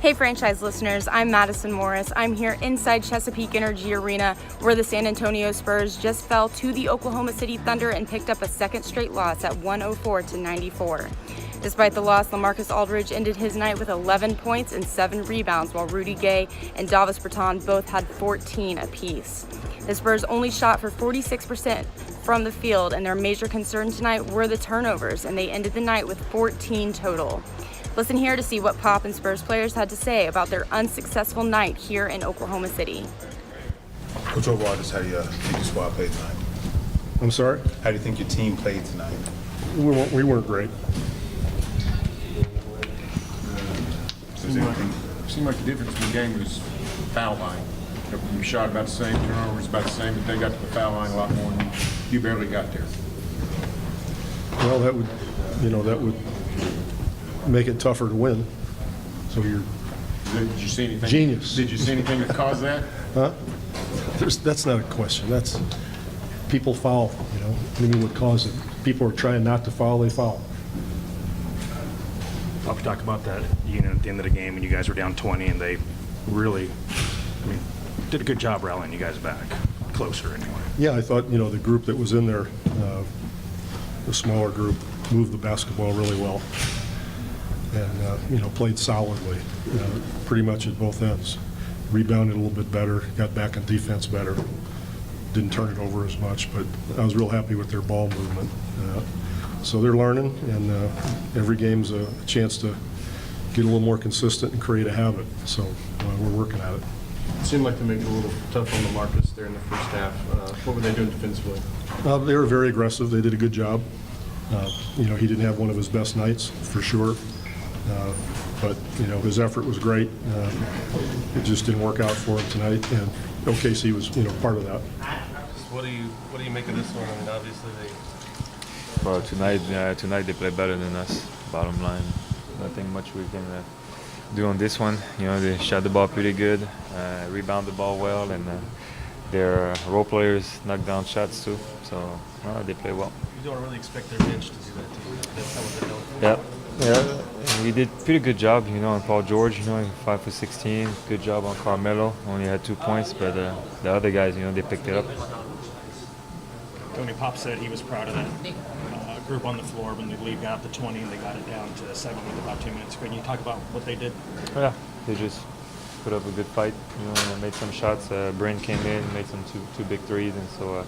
Hey franchise listeners, I'm Madison Morris. I'm here inside Chesapeake Energy Arena where the San Antonio Spurs just fell to the Oklahoma City Thunder and picked up a second straight loss at 104-94. Despite the loss, LaMarcus Aldridge ended his night with 11 points and 7 rebounds, while Rudy Gay and Davis Bertans both had 14 apiece. The Spurs only shot for 46% from the field, and their major concern tonight were the turnovers, and they ended the night with 14 total. Listen here to see what Pop and Spurs players had to say about their unsuccessful night here in Oklahoma City. Coach, overall, just how do you think your squad played tonight? I'm sorry? How do you think your team played tonight? We weren't great. Seemed like the difference in the game was foul line. You shot about the same, turnovers about the same, but they got to the foul line a lot more than you barely got there. Well, that would make it tougher to win. So you're Did you see anything? Genius. Did you see anything that caused that? huh? That's not a question. That's people foul. What do you mean would cause it? People are trying not to foul, they foul. We talked about that unit at the end of the game when you guys were down 20, and they really, did a good job rallying you guys back. Closer, anyway. Yeah, I thought, the group that was in there, the smaller group, moved the basketball really well. And, played solidly, pretty much at both ends. Rebounded a little bit better, got back in defense better. Didn't turn it over as much, but I was real happy with their ball movement. So they're learning, and every game's a chance to get a little more consistent and create a habit. So we're working at it. It seemed like to make it a little tough on LaMarcus there in the first half. What were they doing defensively? They were very aggressive. They did a good job. He didn't have one of his best nights, for sure. But his effort was great. It just didn't work out for him tonight, and OKC was, part of that. What do you make of this one? I mean, obviously they. Well, tonight they play better than us. Bottom line, nothing much we can do on this one. They shot the ball pretty good, rebound the ball well, and their role players knock down shots too. So they play well. You don't really expect their bench to do that to you. That's how they're known for. Yeah. We did pretty good job, on Paul George, 5 for 16. Good job on Carmelo. Only had 2 points, but the other guys, they picked it up. Tony Pop said he was proud of that group on the floor when the lead got up to 20 and they got it down to 7 with about 2 minutes. Can you talk about what they did? Yeah, they just put up a good fight, and made some shots. Bryn came in, made some two big threes, and so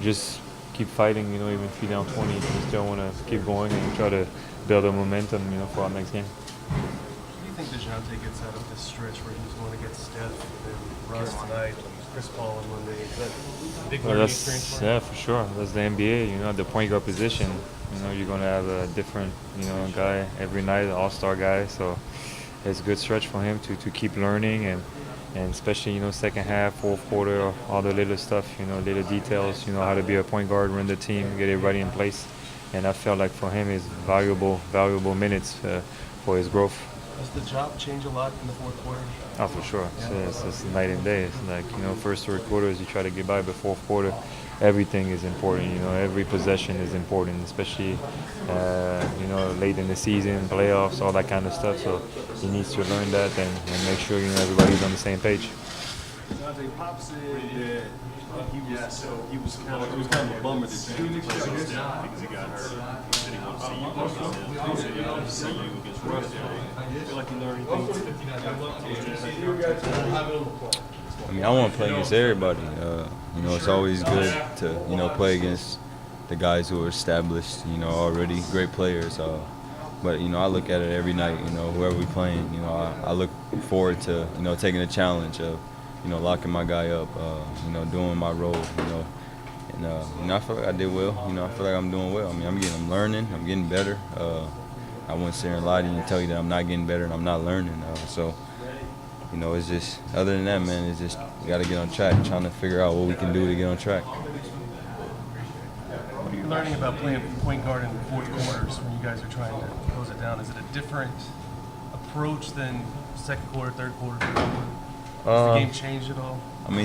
just keep fighting, even if you're down 20, you still want to keep going and try to build a momentum, for our next game. Do you think DeJounte gets out of this stretch where he was going against Steph and then Russ tonight, Chris Paul on Monday? Is that a big learning experience for him? Yeah, for sure. That's the NBA. At the point guard position, you're going to have a different, guy every night, an all-star guy. So it's a good stretch for him to keep learning and especially, second half, fourth quarter, all the little stuff, little details, how to be a point guard, run the team, get everybody in place. And I felt like for him is valuable minutes for his growth. Does the job change a lot in the fourth quarter? Oh, for sure. It's night and day. It's like, first 3 quarters you try to get by, but fourth quarter, everything is important. Every possession is important, especially, late in the season, playoffs, all that kind of stuff. So he needs to learn that and make sure, everybody's on the same page. Pop said that he was kind of a bummer that you didn't play against him because he got hurt. He said he wanted to see you versus him. He said he wanted to see you against Russ. I feel like you learned things. I want to play against everybody. It's always good to, play against the guys who are established, already great players. But, I look at it every night, whoever we playing, I look forward to, taking the challenge of, locking my guy up, doing my role, and I feel like I did well. I feel like I'm doing well. I'm learning, I'm getting better. I wouldn't sit here and lie to you and tell you that I'm not getting better and I'm not learning. It's just, other than that, man, it's just, we got to get on track, trying to figure out what we can do to get on track. What are you learning about playing point guard in fourth quarters when you guys are trying to close it down? Is it a different approach than second quarter, third quarter, fourth quarter? Does the game change at all?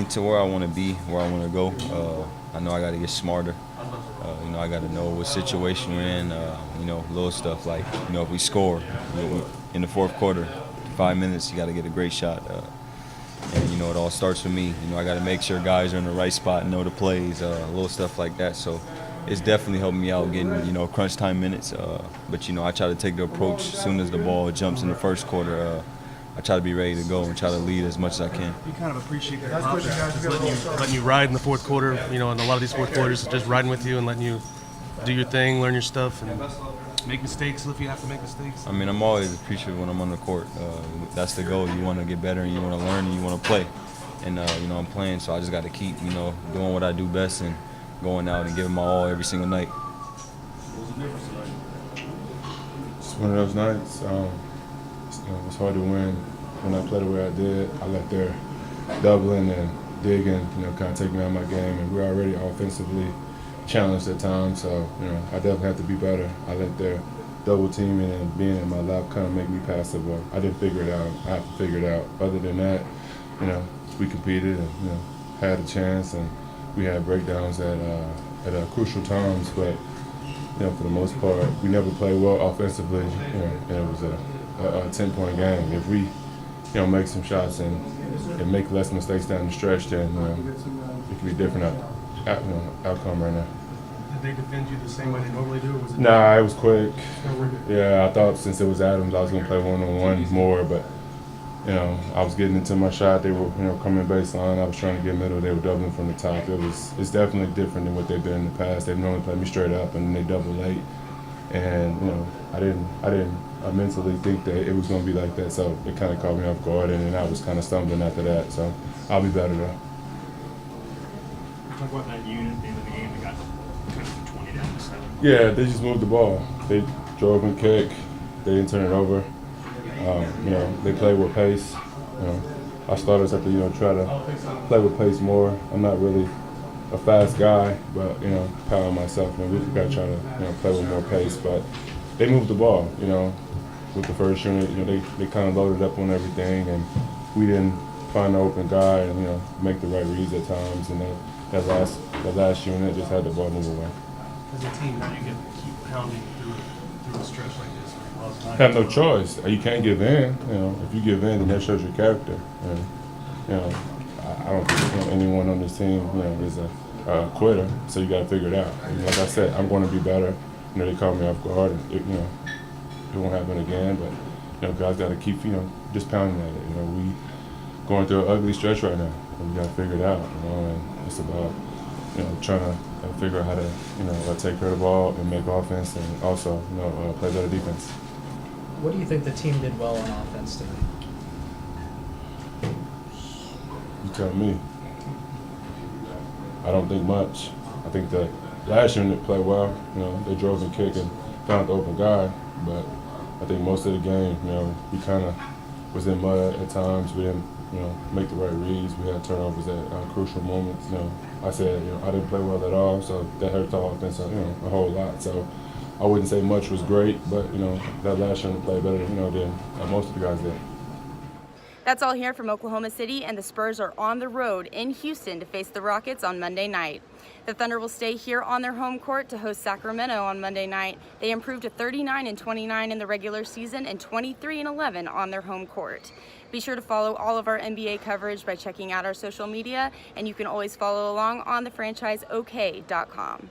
To where I want to be, where I want to go, I know I got to get smarter. I got to know what situation we're in, little stuff like, if we score in the fourth quarter, 5 minutes, you got to get a great shot. And, you know, it all starts with me. You know, I got to make sure guys are in the right spot and know the plays, little stuff like that. So it's definitely helping me out getting, you know, crunch time minutes. But, you know, I try to take the approach as soon as the ball jumps in the first quarter. I try to be ready to go and try to lead as much as I can. You kind of appreciate that confidence, just letting you ride in the fourth quarter, you know, and a lot of these fourth quarters, just riding with you and letting you do your thing, learn your stuff, and make mistakes if you have to make mistakes. I mean, I'm always appreciative when I'm on the court. That's the goal. You want to get better and you want to learn and you want to play. And, you know, I'm playing, so I just got to keep, you know, doing what I do best and going out and giving my all every single night. It's one of those nights. It's hard to win when I play the way I did. I let their doubling and digging, you know, kind of take me out of my game, and we're already offensively challenged at times. So, you know, I definitely have to be better. I let their double teaming and being in my lap kind of make me passive. I didn't figure it out. I have to figure it out. Other than that, you know, we competed and, you know, had a chance, and we had breakdowns at crucial times. But, you know, for the most part, we never played well offensively. You know, and it was a 10-point game. If we, you know, make some shots and make less mistakes down the stretch, then, you know, it could be different outcome right now. Did they defend you the same way they normally do? Or was it Nah, it was quick. Yeah, I thought since it was Adams, I was going to play one-on-one more, but, you know, I was getting into my shot. They were, you know, coming baseline. I was trying to get middle. They were doubling from the top. It's definitely different than what they've been in the past. They've normally played me straight up, and they double late. And, you know, I mentally think that it was going to be like that, so it kind of caught me off guard, and then I was kind of stumbling after that. So I'll be better though. Talk about that unit at the end of the game. They got kind of 20 down to 7. Yeah, they just moved the ball. They drove and kicked. They didn't turn it over. You know, they played with pace. You know, our starters have to, you know, try to play with pace more. I'm not really a fast guy, but, you know, proud of myself. And we've got to try to, you know, play with more pace. But they moved the ball, you know, with the first unit. You know, they kind of loaded up on everything, and we didn't find the open guy and, you know, make the right reads at times. And that last unit just had the ball move away. As a team, how do you keep pounding through a stretch like this? Have no choice. You can't give in. You know, if you give in, then that shows your character. And, you know, I don't think, you know, anyone on this team, you know, is a quitter. So you got to figure it out. And like I said, I'm going to be better. You know, they caught me off guard, and you know, it won't happen again. But, you know, guys got to keep, you know, just pounding at it. You know, we going through an ugly stretch right now, and we got to figure it out. You know, and it's about, you know, trying to figure out how to, you know, take care of the ball and make offense, and also, you know, play better defense. What do you think the team did well on offense tonight? You tell me. I don't think much. I think the last unit played well. You know, they drove and kicked and found the open guy. But I think most of the game, you know, we kind of was in mud at times. We didn't, you know, make the right reads. We had turnovers at crucial moments. You know, I said, you know, I didn't play well at all, so that hurt the offense, you know, a whole lot. So I wouldn't say much was great, but, you know, that last unit played better, you know, than most of the guys did. That's all here from Oklahoma City, and the Spurs are on the road in Houston to face the Rockets on Monday night. The Thunder will stay here on their home court to host Sacramento on Monday night. They improved to 39-29 in the regular season and 23-11 on their home court. Be sure to follow all of our NBA coverage by checking out our social media, and you can always follow along on thefranchiseok.com.